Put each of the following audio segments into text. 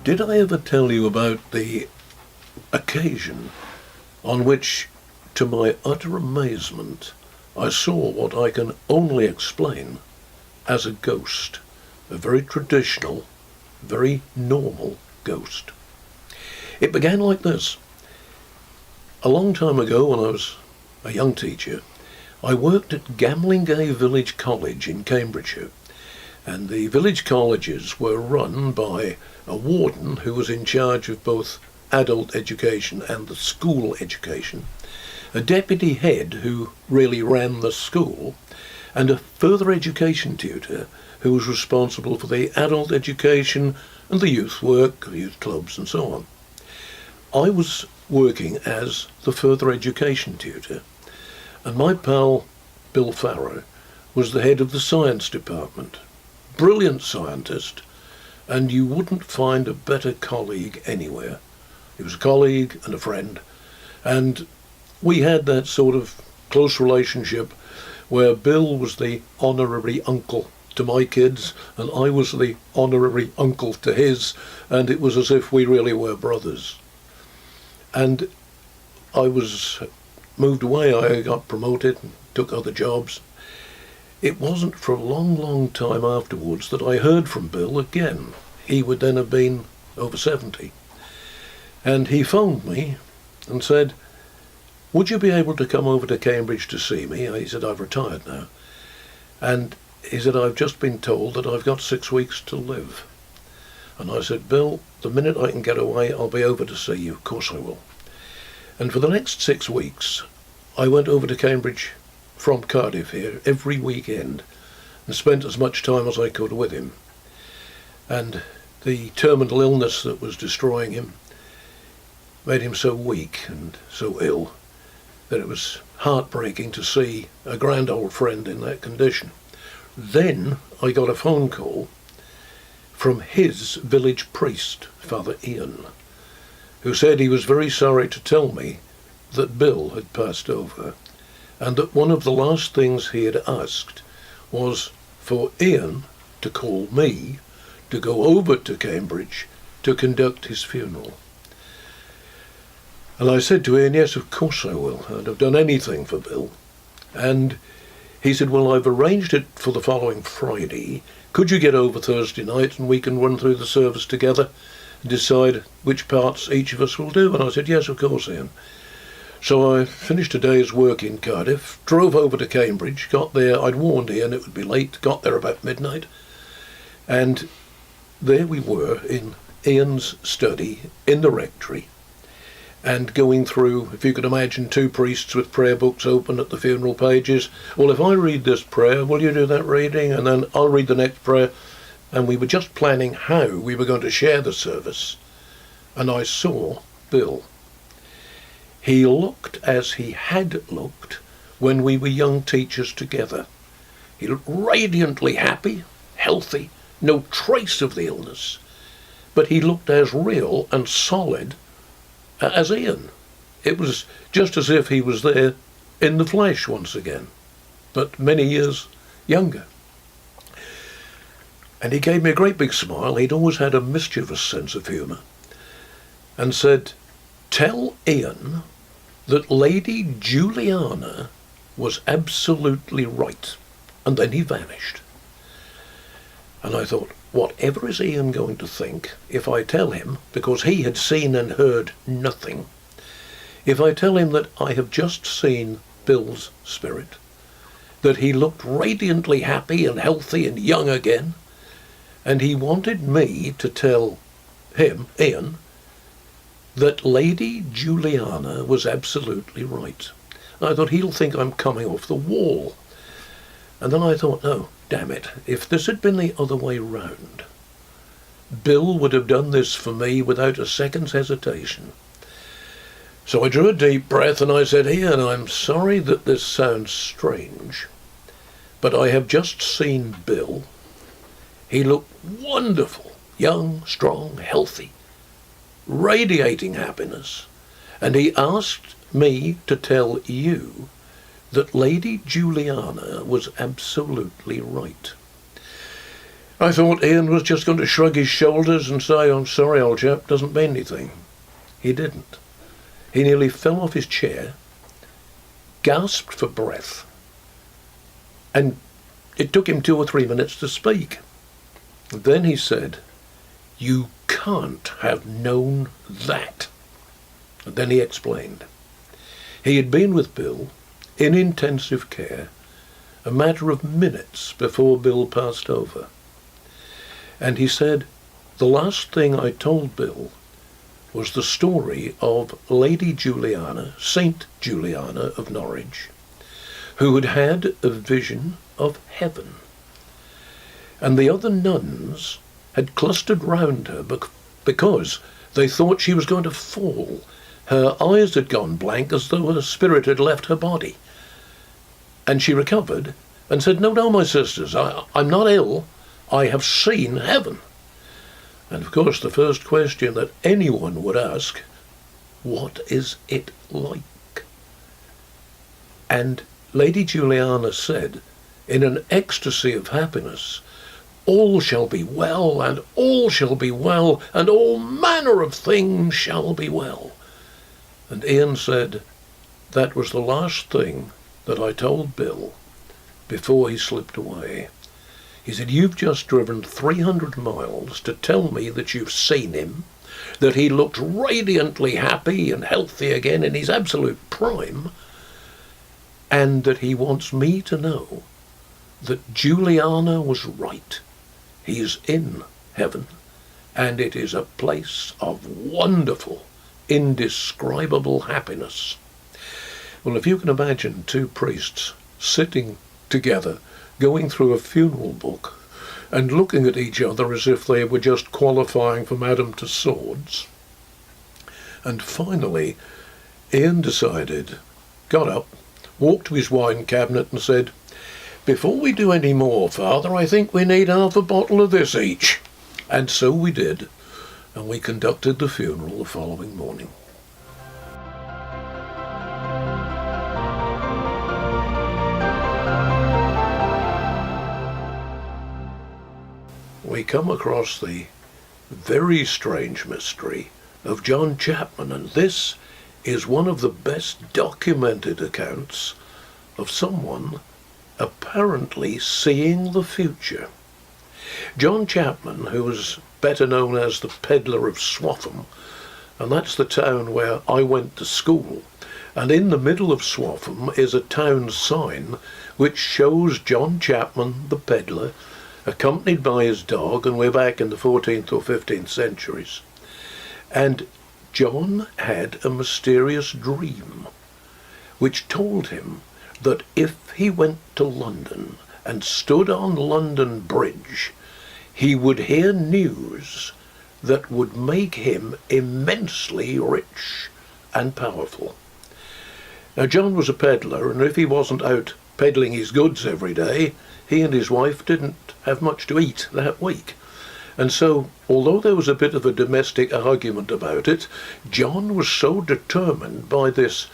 Did I ever tell you about the occasion on which, to my utter amazement, I saw what I can only explain as a ghost, a very traditional, very normal ghost? It began like this. A long time ago, when I was a young teacher, I worked at Gamlingay Village College in Cambridgeshire, and the village colleges were run by a warden who was in charge of both adult education and the school education, a deputy head who really ran the school, and a further education tutor who was responsible for the adult education and the youth work, youth clubs and so on. I was working as the further education tutor, and my pal Bill Farrow was the head of the science department. Brilliant scientist, and you wouldn't find a better colleague anywhere. He was a colleague and a friend, and we had that sort of close relationship where Bill was the honorary uncle to my kids and I was the honorary uncle to his, and it was as if we really were brothers. And I was moved away, I got promoted and took other jobs. It wasn't for a long, long time afterwards that I heard from Bill again. He would then have been over 70. And he phoned me and said, "Would you be able to come over to Cambridge to see me?" He said, "I've retired now." And he said, "I've just been told that I've got 6 weeks to live." And I said, "Bill, the minute I can get away, I'll be over to see you. Of course I will." And for the next 6 weeks, I went over to Cambridge from Cardiff here every weekend and spent as much time as I could with him. And the terminal illness that was destroying him made him so weak and so ill that it was heartbreaking to see a grand old friend in that condition. Then I got a phone call from his village priest, Father Ian, who said he was very sorry to tell me that Bill had passed over, and that one of the last things he had asked was for Ian to call me to go over to Cambridge to conduct his funeral. And I said to Ian, "Yes, of course I will. I'd have done anything for Bill." And he said, "Well, I've arranged it for the following Friday. Could you get over Thursday night and we can run through the service together and decide which parts each of us will do?" And I said, "Yes, of course, Ian." So I finished a day's work in Cardiff, drove over to Cambridge, got there. I'd warned Ian it would be late, got there about midnight. And there we were in Ian's study in the rectory, and going through, if you could imagine, two priests with prayer books open at the funeral pages. Well, if I read this prayer, will you do that reading? And then I'll read the next prayer. And we were just planning how we were going to share the service. And I saw Bill. He looked as he had looked when we were young teachers together. He looked radiantly happy, healthy, no trace of the illness. But he looked as real and solid as Ian. It was just as if he was there in the flesh once again, but many years younger. And he gave me a great big smile. He'd always had a mischievous sense of humour, and said, "Tell Ian that Lady Juliana was absolutely right." And then he vanished. And I thought, whatever is Ian going to think if I tell him, because he had seen and heard nothing, if I tell him that I have just seen Bill's spirit, that he looked radiantly happy and healthy and young again, and he wanted me to tell him, Ian, that Lady Juliana was absolutely right. I thought, he'll think I'm coming off the wall. And then I thought, no, damn it, if this had been the other way round, Bill would have done this for me without a second's hesitation. So I drew a deep breath and I said, "Ian, I'm sorry that this sounds strange, but I have just seen Bill. He looked wonderful, young, strong, healthy, radiating happiness, and he asked me to tell you that Lady Juliana was absolutely right." I thought Ian was just going to shrug his shoulders and say, "I'm sorry, old chap, doesn't mean anything." He didn't. He nearly fell off his chair, gasped for breath, and it took him 2 or 3 minutes to speak. And then he said, "You can't have known that." And then he explained. He had been with Bill in intensive care a matter of minutes before Bill passed over. And he said, "The last thing I told Bill was the story of Lady Juliana, Saint Juliana of Norwich, who had had a vision of heaven. And the other nuns had clustered round her because they thought she was going to fall. Her eyes had gone blank as though her spirit had left her body. And she recovered and said, 'No, no, my sisters, I'm not ill. I have seen heaven.' And of course the first question that anyone would ask, what is it like? And Lady Juliana said, in an ecstasy of happiness, 'All shall be well, and all shall be well, and all manner of things shall be well.' And Ian said, 'That was the last thing that I told Bill before he slipped away.' He said, 'You've just driven 300 miles to tell me that you've seen him, that he looked radiantly happy and healthy again in his absolute prime, and that he wants me to know that Juliana was right. He's in heaven, and it is a place of wonderful, indescribable happiness.' Well, if you can imagine two priests sitting together, going through a funeral book and looking at each other as if they were just qualifying for Madame Tussauds. And finally, Ian got up, walked to his wine cabinet and said, 'Before we do any more, Father, I think we need half a bottle of this each.' And so we did, and we conducted the funeral the following morning. We come across the very strange mystery of John Chapman, and this is one of the best documented accounts of someone apparently seeing the future. John Chapman, who was better known as the Peddler of Swaffham, and that's the town where I went to school, and in the middle of Swaffham is a town sign which shows John Chapman the Peddler accompanied by his dog, and we're back in the 14th or 15th centuries. And John had a mysterious dream which told him that if he went to London and stood on London Bridge, he would hear news that would make him immensely rich and powerful. Now, John was a peddler, and if he wasn't out peddling his goods every day, he and his wife didn't have much to eat that week. And so, although there was a bit of a domestic argument about it, John was so determined by this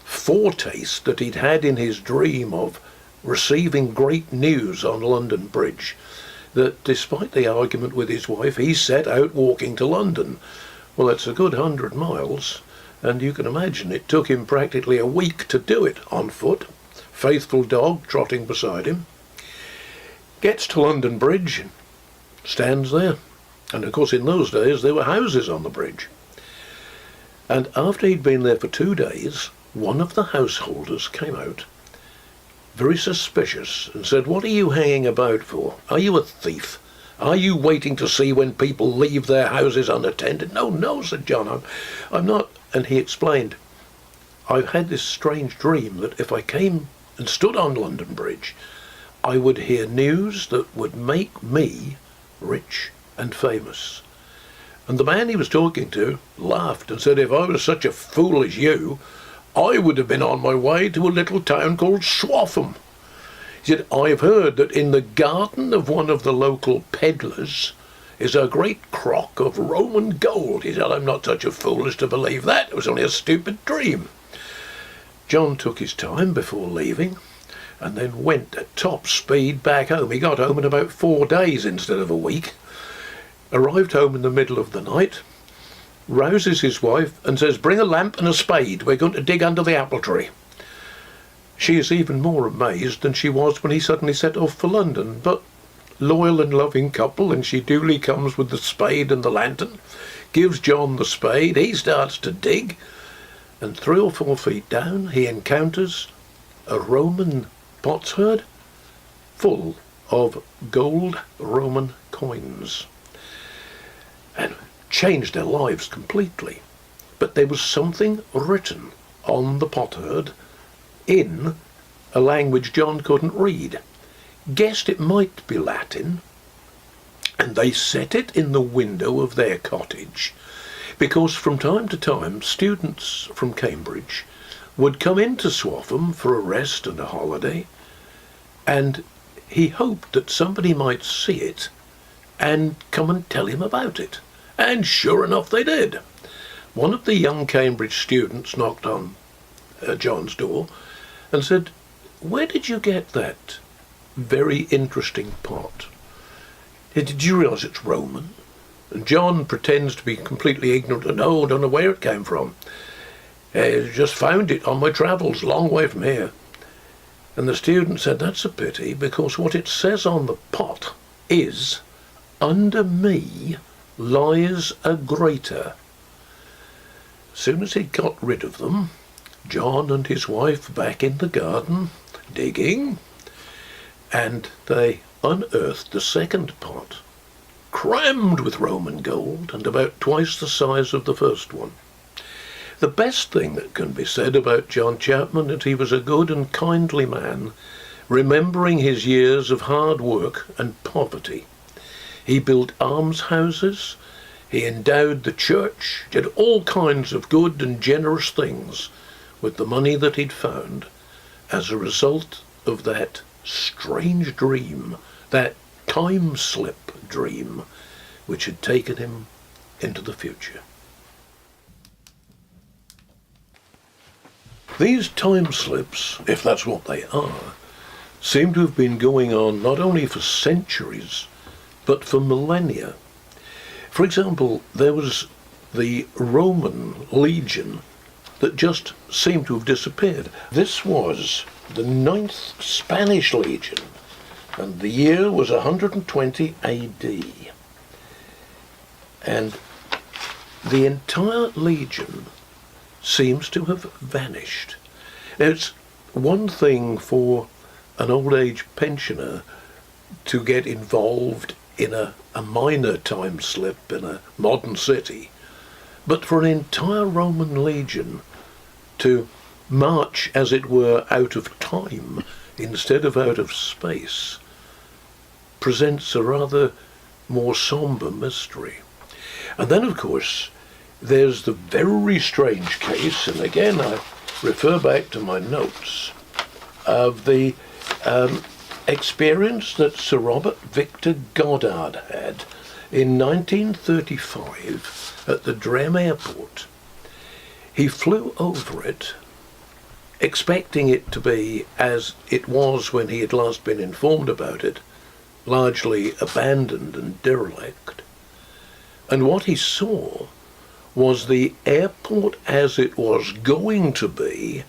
foretaste that he'd had in his dream of receiving great news on London Bridge, that despite the argument with his wife, he set out walking to London. Well, it's a good 100 miles, and you can imagine it took him practically a week to do it on foot, faithful dog trotting beside him. Gets to London Bridge, stands there, and of course in those days there were houses on the bridge. And after he'd been there for 2 days, one of the householders came out, very suspicious, and said, "What are you hanging about for? Are you a thief? Are you waiting to see when people leave their houses unattended?" "No, no," said John, I'm not." And he explained, "I've had this strange dream that if I came and stood on London Bridge, I would hear news that would make me rich and famous." And the man he was talking to laughed and said, "If I was such a fool as you, I would have been on my way to a little town called Swaffham." He said, "I've heard that in the garden of one of the local peddlers is a great crock of Roman gold." He said, "I'm not such a fool as to believe that. It was only a stupid dream." John took his time before leaving, and then went at top speed back home. He got home in about 4 days instead of a week. Arrived home in the middle of the night, rouses his wife and says, "Bring a lamp and a spade, we're going to dig under the apple tree." She is even more amazed than she was when he suddenly set off for London, but loyal and loving couple, and she duly comes with the spade and the lantern, gives John the spade, he starts to dig, and 3 or 4 feet down he encounters a Roman potsherd full of gold Roman coins, and changed their lives completely. But there was something written on the potsherd in a language John couldn't read. Guessed it might be Latin, and they set it in the window of their cottage because from time to time students from Cambridge would come into Swaffham for a rest and a holiday, and he hoped that somebody might see it and come and tell him about it. And sure enough they did. One of the young Cambridge students knocked on John's door and said, "Where did you get that very interesting pot? Did you realise it's Roman?" And John pretends to be completely ignorant and, "No, don't know where it came from. Just found it on my travels, long way from here." And the student said, "That's a pity, because what it says on the pot is, 'Under me lies a greater.'" As soon as he'd got rid of them, John and his wife back in the garden, digging, and they unearthed the second pot, crammed with Roman gold and about twice the size of the first one. The best thing that can be said about John Chapman is he was a good and kindly man, remembering his years of hard work and poverty. He built almshouses, he endowed the church, did all kinds of good and generous things with the money that he'd found as a result of that strange dream, that time slip dream, which had taken him into the future. These time slips, if that's what they are, seem to have been going on not only for centuries, but for millennia. For example, there was the Roman legion that just seemed to have disappeared. This was the 9th Spanish Legion, and the year was 120 AD. And the entire legion seems to have vanished. Now, it's one thing for an old age pensioner to get involved in a minor time slip in a modern city, but for an entire Roman legion to march, as it were, out of time instead of out of space presents a rather more sombre mystery. And then, of course, there's the very strange case, and again I refer back to my notes, of the experience that Sir Robert Victor Goddard had in 1935 at the Drem Airport. He flew over it, expecting it to be as it was when he had last been informed about it, largely abandoned and derelict. And what he saw was the airport as it was going to be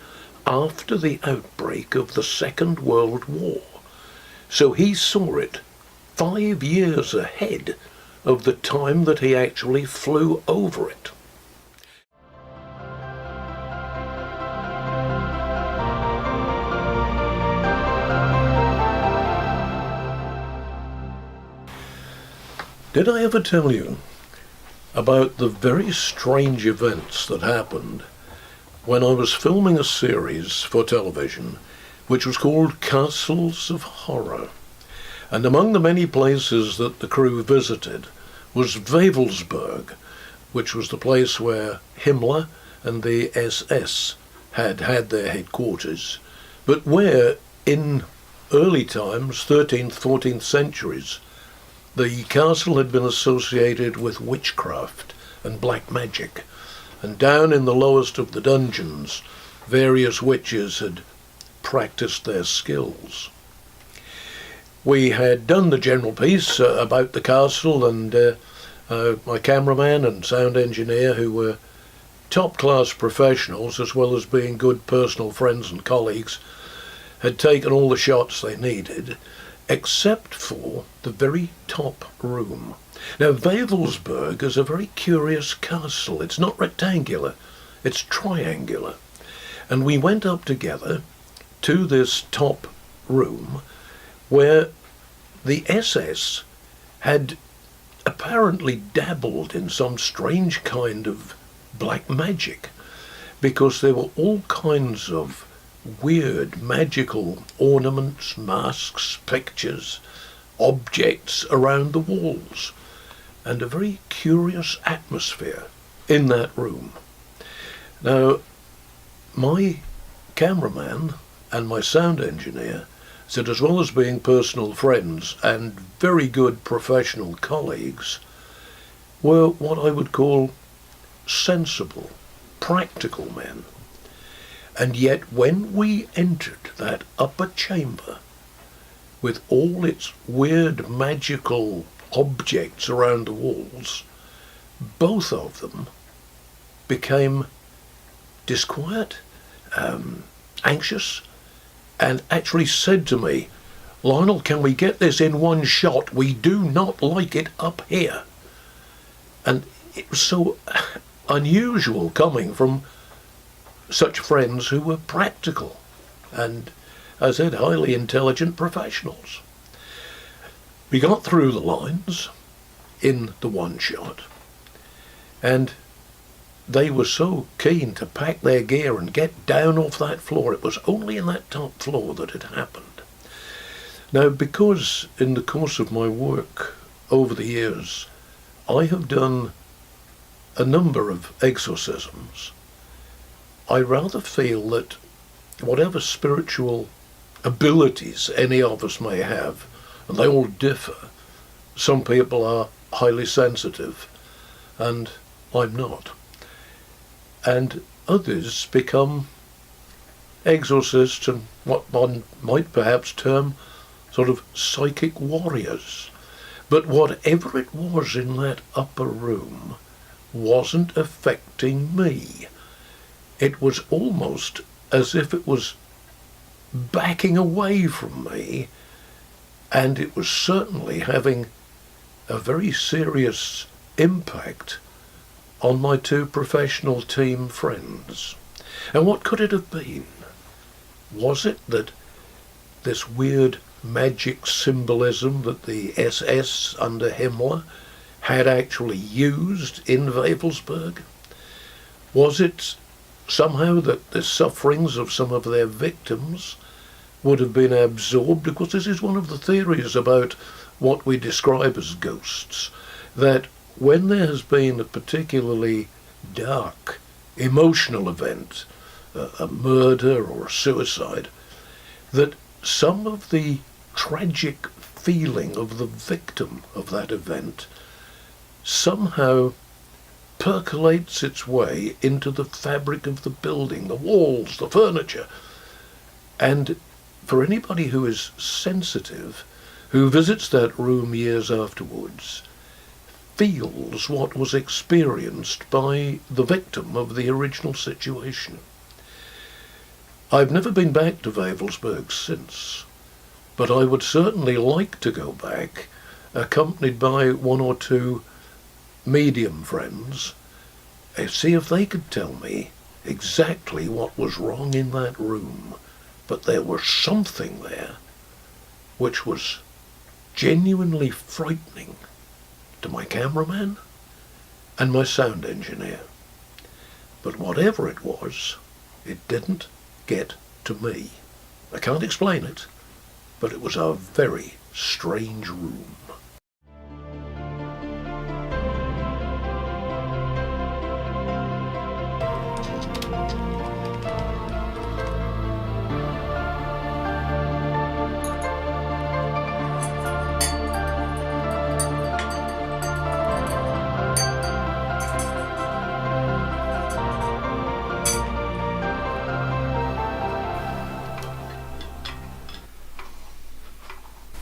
after the outbreak of the Second World War. So he saw it 5 years ahead of the time that he actually flew over it. Did I ever tell you about the very strange events that happened when I was filming a series for television which was called Castles of Horror? And among the many places that the crew visited was Wewelsburg, which was the place where Himmler and the SS had their headquarters, but where in early times, 13th, 14th centuries, the castle had been associated with witchcraft and black magic, and down in the lowest of the dungeons, various witches had practiced their skills. We had done the general piece about the castle, and my cameraman and sound engineer, who were top-class professionals as well as being good personal friends and colleagues, had taken all the shots they needed, except for the very top room. Now, Wewelsburg is a very curious castle. It's not rectangular, it's triangular. And we went up together to this top room where the SS had apparently dabbled in some strange kind of black magic, because there were all kinds of weird magical ornaments, masks, pictures, objects around the walls, and a very curious atmosphere in that room. Now, my cameraman and my sound engineer said, as well as being personal friends and very good professional colleagues, were what I would call sensible, practical men. And yet when we entered that upper chamber, with all its weird magical objects around the walls, both of them became disquiet, anxious, and actually said to me, "Lionel, can we get this in one shot? We do not like it up here." And it was so unusual coming from such friends who were practical and, as I said, highly intelligent professionals. We got through the lines in the one shot, and they were so keen to pack their gear and get down off that floor. It was only in that top floor that it happened. Now, because in the course of my work over the years, I have done a number of exorcisms, I rather feel that whatever spiritual abilities any of us may have, and they all differ, some people are highly sensitive, and I'm not. And others become exorcists and what one might perhaps term sort of psychic warriors. But whatever it was in that upper room wasn't affecting me. It was almost as if it was backing away from me, and it was certainly having a very serious impact on my two professional team friends. And what could it have been? Was it that this weird magic symbolism that the SS under Himmler had actually used in Wewelsburg? Was it somehow that the sufferings of some of their victims would have been absorbed? Because this is one of the theories about what we describe as ghosts, that when there has been a particularly dark emotional event, a murder or a suicide, that some of the tragic feeling of the victim of that event somehow percolates its way into the fabric of the building, the walls, the furniture. And for anybody who is sensitive, who visits that room years afterwards, feels what was experienced by the victim of the original situation. I've never been back to Wewelsburg since, but I would certainly like to go back, accompanied by one or two medium friends, see if they could tell me exactly what was wrong in that room. But there was something there which was genuinely frightening to my cameraman and my sound engineer. But whatever it was, it didn't get to me. I can't explain it, but it was a very strange room.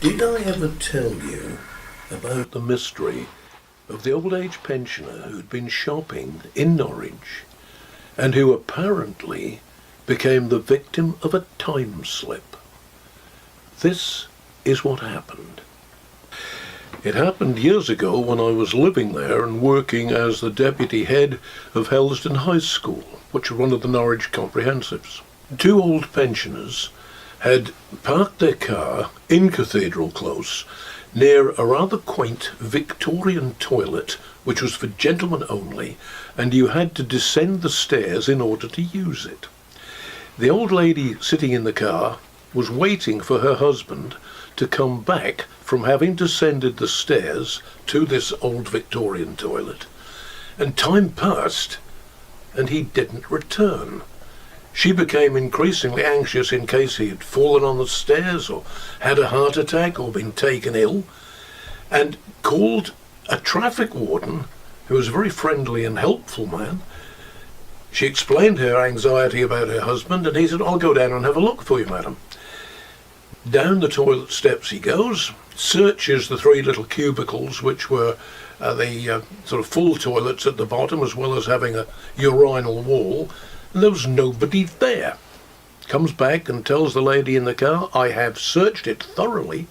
Did I ever tell you about the mystery of the old age pensioner who'd been shopping in Norwich and who apparently became the victim of a time slip? This is what happened. It happened years ago when I was living there and working as the deputy head of Helsden High School, which was one of the Norwich Comprehensives. Two old pensioners had parked their car in Cathedral Close near a rather quaint Victorian toilet which was for gentlemen only, and you had to descend the stairs in order to use it. The old lady sitting in the car was waiting for her husband to come back from having descended the stairs to this old Victorian toilet, and time passed and he didn't return. She became increasingly anxious in case he had fallen on the stairs or had a heart attack or been taken ill, and called a traffic warden who was a very friendly and helpful man. She explained her anxiety about her husband, and he said, "I'll go down and have a look for you, madam." Down the toilet steps he goes, searches the three little cubicles which were the sort of full toilets at the bottom, as well as having a urinal wall, and there was nobody there. Comes back and tells the lady in the car, "I have searched it thoroughly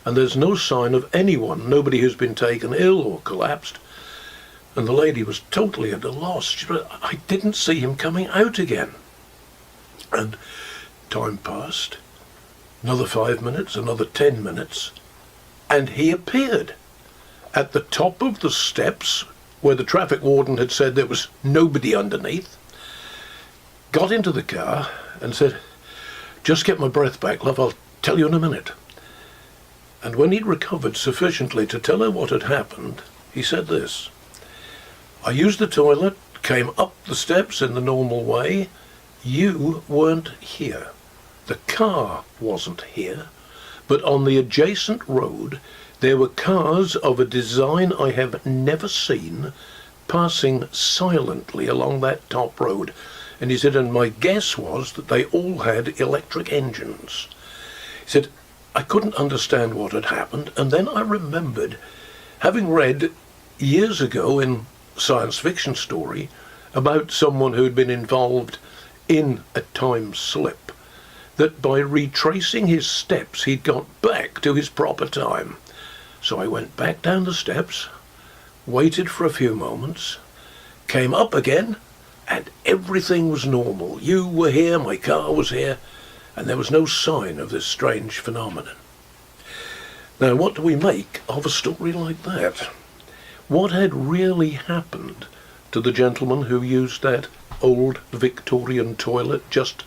and there's no sign of anyone, nobody who's been taken ill or collapsed." And the lady was totally at a loss. She said, "I didn't see him coming out again." And time passed. Another 5 minutes, another 10 minutes, and he appeared at the top of the steps where the traffic warden had said there was nobody underneath. Got into the car and said, "Just get my breath back, love, I'll tell you in a minute." And when he'd recovered sufficiently to tell her what had happened, he said this: "I used the toilet, came up the steps in the normal way. You weren't here. The car wasn't here, but on the adjacent road there were cars of a design I have never seen passing silently along that top road." And he said, "And my guess was that they all had electric engines." He said, "I couldn't understand what had happened, and then I remembered having read years ago in science fiction story about someone who'd been involved in a time slip, that by retracing his steps he'd got back to his proper time. So I went back down the steps, waited for a few moments, came up again, and everything was normal. You were here, my car was here, and there was no sign of this strange phenomenon." Now, what do we make of a story like that? What had really happened to the gentleman who used that old Victorian toilet just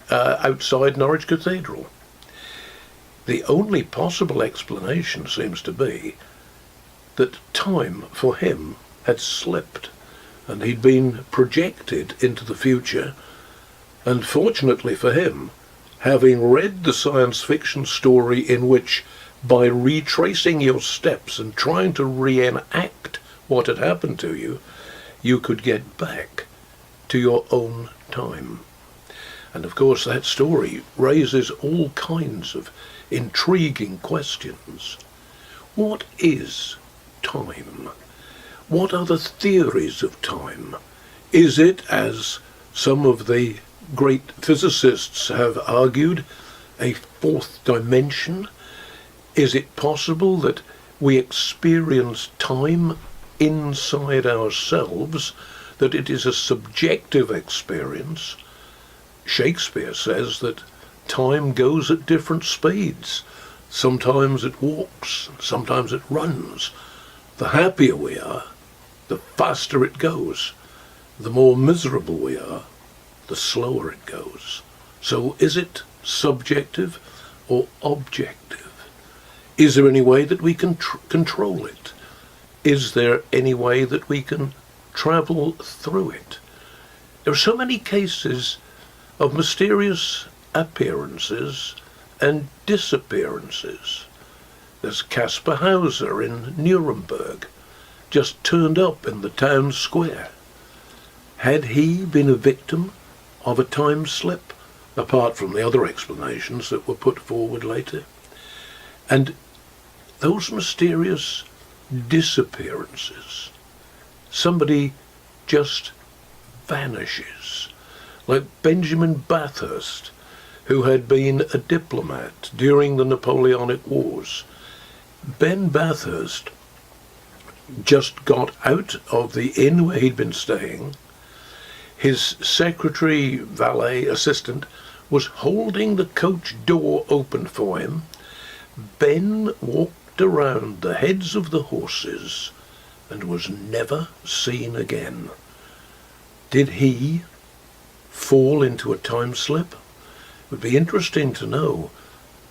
outside Norwich Cathedral? The only possible explanation seems to be that time for him had slipped and he'd been projected into the future, and fortunately for him, having read the science fiction story in which, by retracing your steps and trying to reenact what had happened to you, you could get back to your own time. And of course that story raises all kinds of intriguing questions. What is time? What are the theories of time? Is it, as some of the great physicists have argued, a fourth dimension? Is it possible that we experience time inside ourselves, that it is a subjective experience? Shakespeare says that time goes at different speeds. Sometimes it walks, sometimes it runs. The happier we are, the faster it goes. The more miserable we are, the slower it goes. So is it subjective or objective? Is there any way that we can control it? Is there any way that we can travel through it? There are so many cases of mysterious appearances and disappearances. There's Caspar Hauser in Nuremberg, just turned up in the town square. Had he been a victim of a time slip, apart from the other explanations that were put forward later? And those mysterious disappearances, somebody just vanishes, like Benjamin Bathurst, who had been a diplomat during the Napoleonic Wars. Ben Bathurst just got out of the inn where he'd been staying. His secretary, valet, assistant was holding the coach door open for him. Ben walked around the heads of the horses and was never seen again. Did he fall into a time slip? It would be interesting to know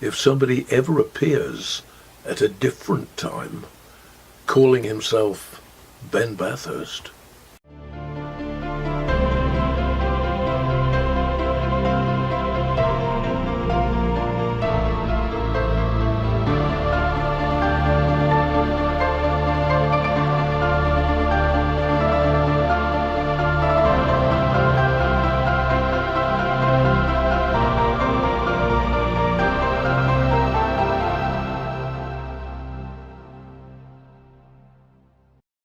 if somebody ever appears at a different time, calling himself Ben Bathurst.